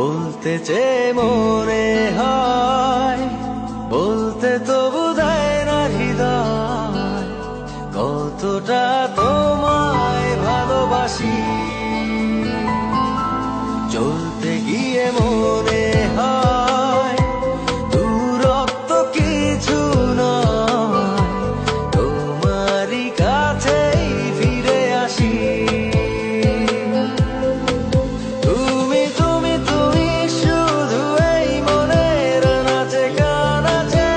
বলতে চেয়ে মনে হয়, বলতে তবু দেয় না হৃদয়, কতটা তোমায় ভালোবাসি। চলতে গিয়ে মনে হয় দূরত্ব কিছু নয়, তোমারই কাছেই ফিরে আসি। তুমি তুমি তুমি শুধু এই মনের নাচে গানাচে,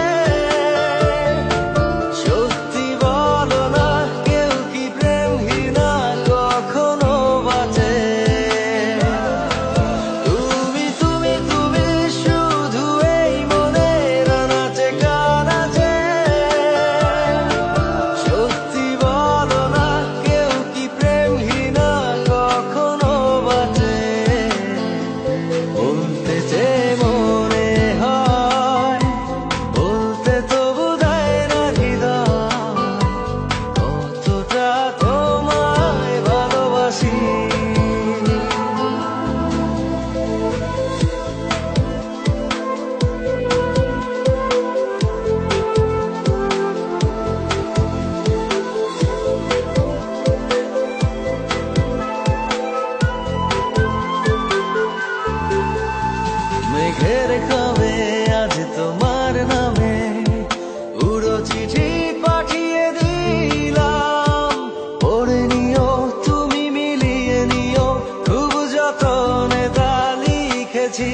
সত্যি বলো না কেউ কি প্রেমহীনা কখনো বাঁচে? তুমি তুমি তুমি শুধু এই মনের নাচে গানাচে, সত্যি বলো না কেউ কি প্রেমহীনা কখনো বাঁচে? বলতে চেয়ে মনে হয়, বলতে তবু দেয় না হৃদয়, কতটা তোমায় ভালোবাসি। মেঘের খাবে আজ তোমার নামে উড়ো চিঠি পাঠিয়ে দিলাম, পড়ে নিও তুমি মিলিয়ে নিও, খুব যতনে তা লিখেছিলাম।